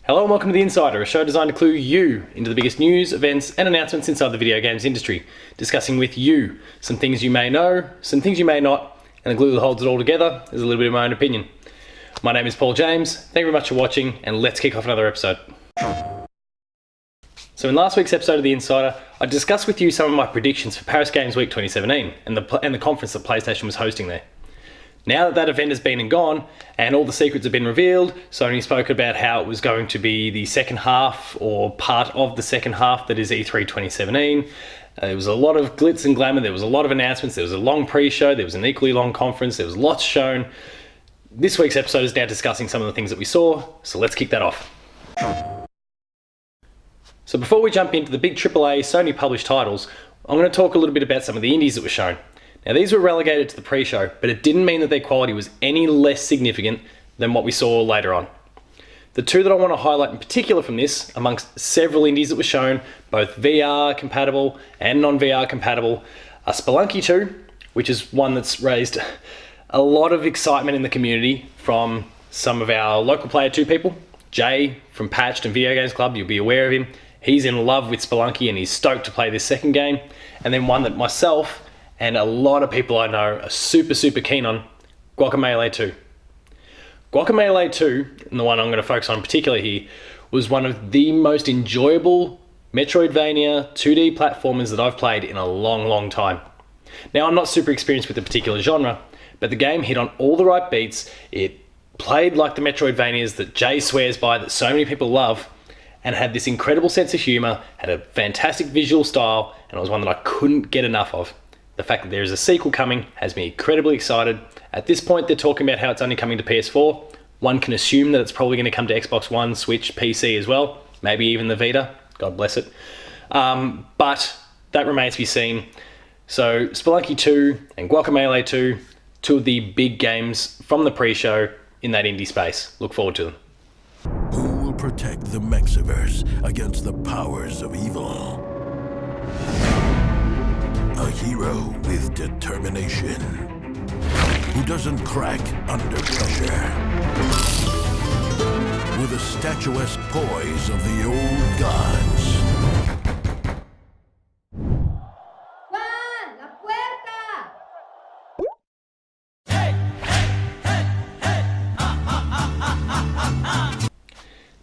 Hello and welcome to The Insider, a show designed to clue you into the biggest news, events and announcements inside the video games industry, discussing with you some things you may know, some things you may not, and the glue that holds it all together is a little bit of my own opinion. My name is Paul James, thank you very much for watching, and let's kick off another episode. So in last week's episode of The Insider, I discussed with you some of my predictions for Paris Games Week 2017 and the conference that PlayStation was hosting there. Now that that event has been and gone, and all the secrets have been revealed, Sony spoke about how it was going to be the second half, or part of the second half, that is E3 2017. There was a lot of glitz and glamour, there was a lot of announcements, there was a long pre-show, there was an equally long conference, there was lots shown. This week's episode is now discussing some of the things that we saw, so let's kick that off. So before we jump into the big AAA Sony published titles, I'm going to talk a little bit about some of the indies that were shown. Now these were relegated to the pre-show, but it didn't mean that their quality was any less significant than what we saw later on. The two that I want to highlight in particular from this, amongst several indies that were shown, both VR compatible and non-VR compatible, are Spelunky 2, which is one that's raised a lot of excitement in the community from some of our local Player 2 people. Jay from Patched and Video Games Club, you'll be aware of him. He's in love with Spelunky and he's stoked to play this second game. And then one that myself and a lot of people I know are super keen on, Guacamelee 2. Guacamelee 2, and the one I'm going to focus on particularly here, was one of the most enjoyable Metroidvania 2D platformers that I've played in a long time. Now I'm not super experienced with the particular genre, but the game hit on all the right beats, it played like the Metroidvanias that Jay swears by, that so many people love, and had this incredible sense of humour, had a fantastic visual style, and it was one that I couldn't get enough of. The fact that there is a sequel coming has me incredibly excited. At this point, they're talking about how it's only coming to PS4. One can assume that it's probably going to come to Xbox One, Switch, PC as well. Maybe even the Vita. God bless it. But that remains to be seen. So Spelunky 2 and Guacamelee 2, two of the big games from the pre-show in that indie space. Look forward to them. Who will protect the Mexiverse against the powers of evil? A hero with determination, who doesn't crack under pressure, with a statuesque poise of the old gods. ¡Juan! ¡La puerta!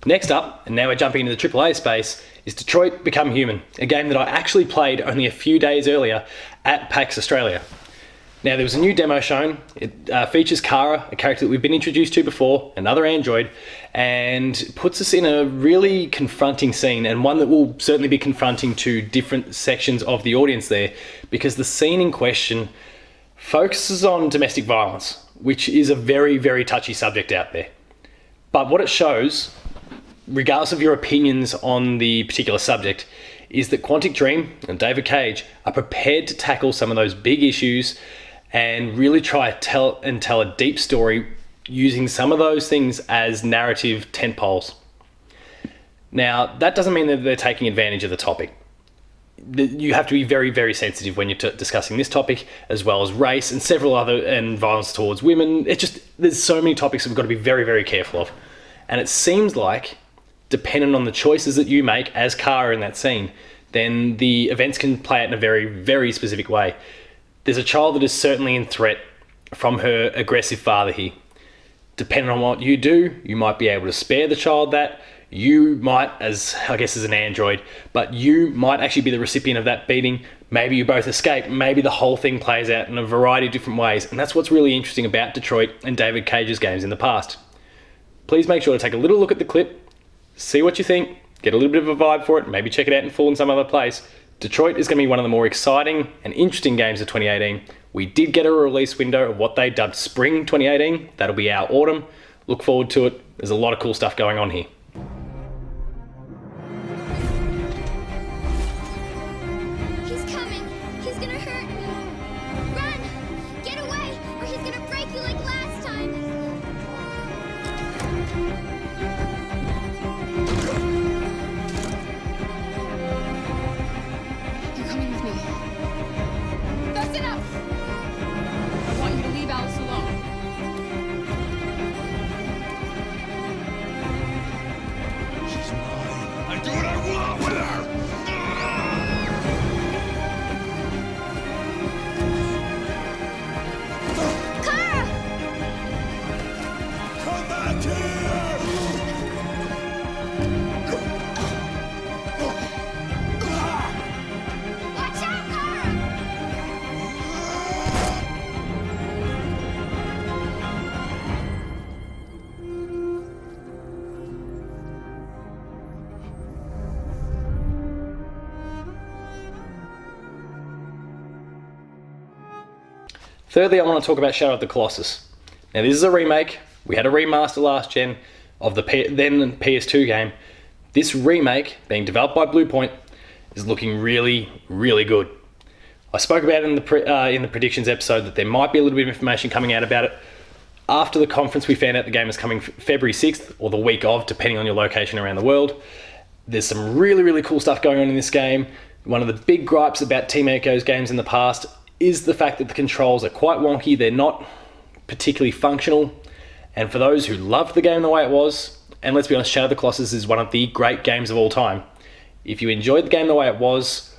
Next up, and now we're jumping into the AAA space, is Detroit Become Human, a game that I actually played only a few days earlier at PAX Australia. Now there was a new demo shown. It features Kara, a character that we've been introduced to before, another android, and puts us in a really confronting scene, and one that will certainly be confronting to different sections of the audience there, because the scene in question focuses on domestic violence, which is a very touchy subject out there. But what it shows, regardless of your opinions on the particular subject, is that Quantic Dream and David Cage are prepared to tackle some of those big issues and really try to tell a deep story using some of those things as narrative tentpoles. Now, that doesn't mean that they're taking advantage of the topic. You have to be very sensitive when you're discussing this topic, as well as race and several other, and violence towards women. There's so many topics that we've got to be very careful of. And it seems like, dependent on the choices that you make as Kara in that scene, then the events can play out in a very specific way. There's a child that is certainly in threat from her aggressive father here. Depending on what you do, you might be able to spare the child that. You might, as an android, but you might actually be the recipient of that beating. Maybe you both escape. Maybe the whole thing plays out in a variety of different ways. And that's what's really interesting about Detroit and David Cage's games in the past. Please make sure to take a little look at the clip, see what you think, get a little bit of a vibe for it, maybe check it out in full in some other place. Detroit is going to be one of the more exciting and interesting games of 2018. We did get a release window of what they dubbed Spring 2018. That'll be our autumn. Look forward to it. There's a lot of cool stuff going on here. He's coming! He's gonna hurt me! Run! Get away, or he's gonna break you like last time! You're coming with me. That's enough! I want you to leave Alice alone. Thirdly, I want to talk about Shadow of the Colossus. Now, this is a remake. We had a remaster last gen of the then PS2 game. This remake, being developed by Bluepoint, is looking really, really good. I spoke about it in the predictions episode that there might be a little bit of information coming out about it. After the conference, we found out the game is coming February 6th, or the week of, depending on your location around the world. There's some really, really cool stuff going on in this game. One of the big gripes about Team Echo's games in the past is the fact that the controls are quite wonky. They're not particularly functional. And for those who loved the game the way it was, and let's be honest, Shadow of the Colossus is one of the great games of all time. If you enjoyed the game the way it was,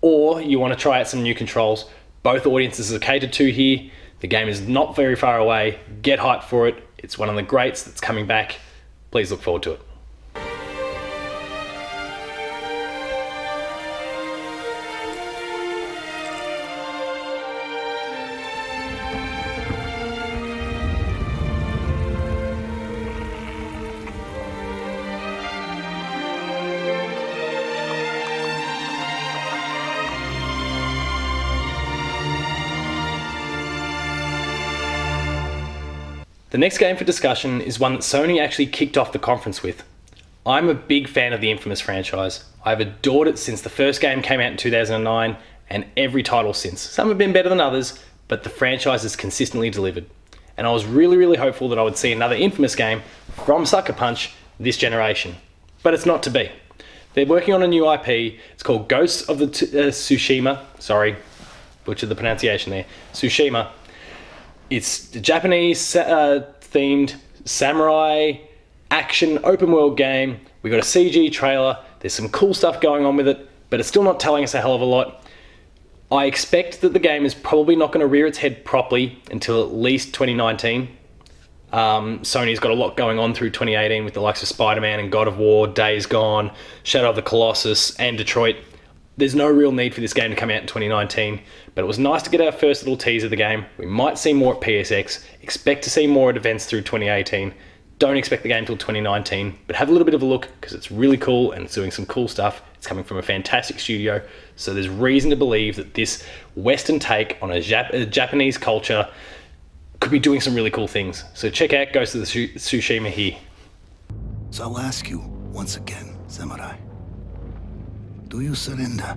or you want to try out some new controls, both audiences are catered to here. The game is not very far away. Get hyped for it. It's one of the greats that's coming back. Please look forward to it. The next game for discussion is one that Sony actually kicked off the conference with. I'm a big fan of the Infamous franchise. I've adored it since the first game came out in 2009 and every title since. Some have been better than others, but the franchise has consistently delivered. And I was really, really hopeful that I would see another Infamous game from Sucker Punch this generation. But it's not to be. They're working on a new IP. It's called Ghosts of the Tsushima. Sorry, butchered the pronunciation there. Tsushima. It's a Japanese themed samurai action open world game. We got a CG trailer. There's some cool stuff going on with it, but it's still not telling us a hell of a lot. I expect that the game is probably not going to rear its head properly until at least 2019. Sony's got a lot going on through 2018 with the likes of Spider-Man and God of War, Days Gone, Shadow of the Colossus, and Detroit. There's no real need for this game to come out in 2019, but it was nice to get our first little tease of the game. We might see more at PSX, expect to see more at events through 2018. Don't expect the game till 2019, but have a little bit of a look because it's really cool and it's doing some cool stuff. It's coming from a fantastic studio, so there's reason to believe that this Western take on a Japanese culture could be doing some really cool things. So check out Ghost of the Tsushima here. So I'll ask you once again, Samurai. Do you surrender?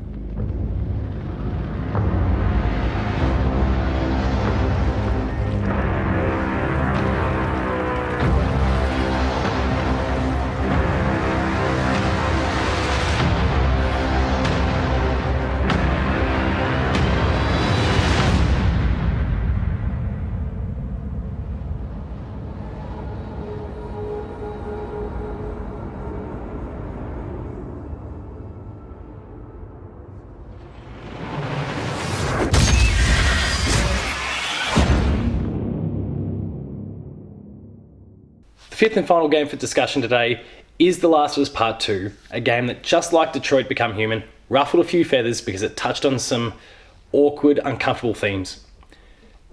The fifth and final game for discussion today is The Last of Us Part 2, a game that, just like Detroit Become Human, ruffled a few feathers because it touched on some awkward, uncomfortable themes.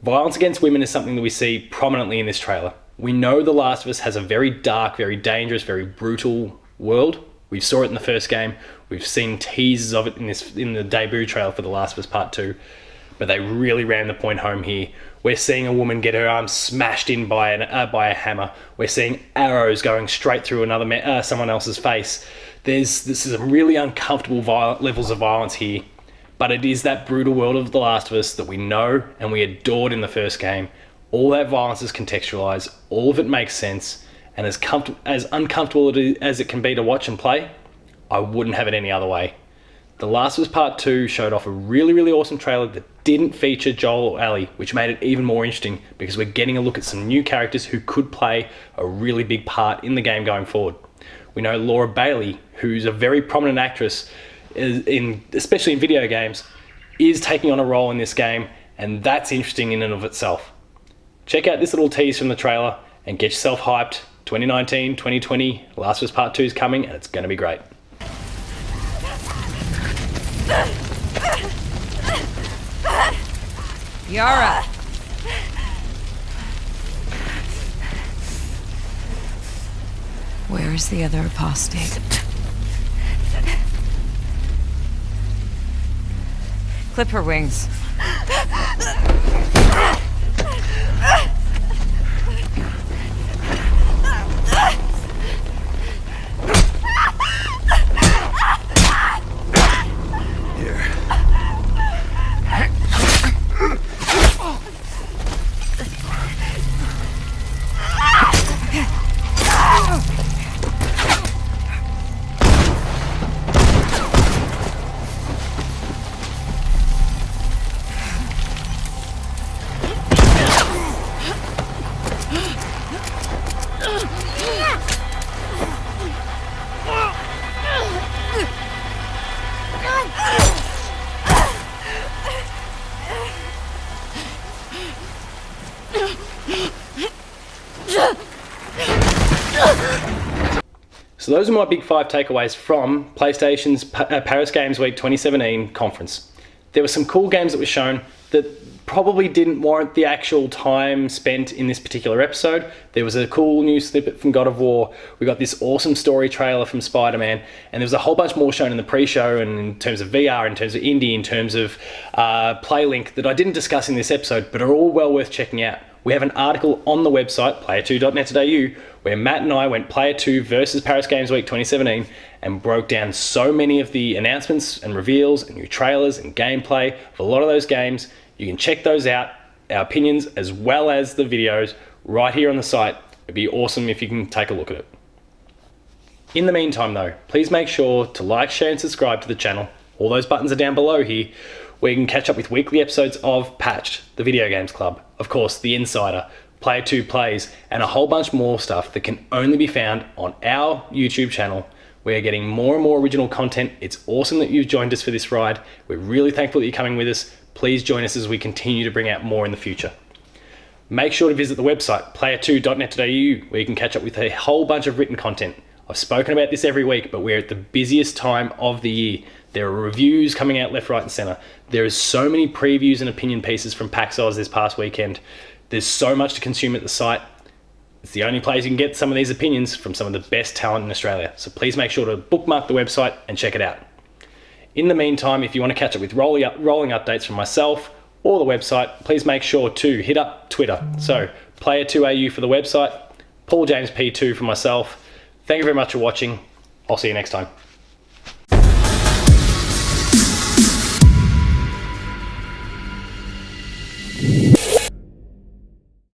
Violence against women is something that we see prominently in this trailer. We know The Last of Us has a very dark, very dangerous, very brutal world. We saw it in the first game. We've seen teasers of it in the debut trailer for The Last of Us Part 2, but they really ran the point home here. We're seeing a woman get her arm smashed in by a hammer. We're seeing arrows going straight through someone else's face. This is some really uncomfortable levels of violence here, but it is that brutal world of The Last of Us that we know and we adored in the first game. All that violence is contextualized, all of it makes sense, and as uncomfortable as it can be to watch and play, I wouldn't have it any other way. The Last of Us Part 2 showed off a really, really awesome trailer that didn't feature Joel or Ellie, which made it even more interesting because we're getting a look at some new characters who could play a really big part in the game going forward. We know Laura Bailey, who's a very prominent actress, especially in video games, is taking on a role in this game, and that's interesting in and of itself. Check out this little tease from the trailer and get yourself hyped. 2019, 2020, Last of Us Part 2 is coming and it's going to be great. Yara! Where is the other apostate? Clip her wings. So those are my big 5 takeaways from PlayStation's Paris Games Week 2017 conference. There were some cool games that were shown that probably didn't warrant the actual time spent in this particular episode. There was a cool new snippet from God of War. We got this awesome story trailer from Spider-Man, and there was a whole bunch more shown in the pre-show and in terms of VR, in terms of indie, in terms of PlayLink that I didn't discuss in this episode, but are all well worth checking out. We have an article on the website, player2.net.au, where Matt and I went Player 2 versus Paris Games Week 2017 and broke down so many of the announcements and reveals and new trailers and gameplay of a lot of those games. You can check those out, our opinions, as well as the videos right here on the site. It'd be awesome if you can take a look at it. In the meantime though, please make sure to like, share and subscribe to the channel. All those buttons are down below here, where you can catch up with weekly episodes of Patched, the Video Games Club, of course, The Insider, Player 2 Plays, and a whole bunch more stuff that can only be found on our YouTube channel. We're getting more and more original content. It's awesome that you've joined us for this ride. We're really thankful that you're coming with us. Please join us as we continue to bring out more in the future. Make sure to visit the website, player2.net.au, where you can catch up with a whole bunch of written content. I've spoken about this every week, but we're at the busiest time of the year. There are reviews coming out left, right, and center. There is so many previews and opinion pieces from PAX Oz this past weekend. There's so much to consume at the site. It's the only place you can get some of these opinions from some of the best talent in Australia. So please make sure to bookmark the website and check it out. In the meantime, if you want to catch up with rolling updates from myself or the website, please make sure to hit up Twitter. So Player2AU for the website, Paul James P2 for myself. Thank you very much for watching. I'll see you next time.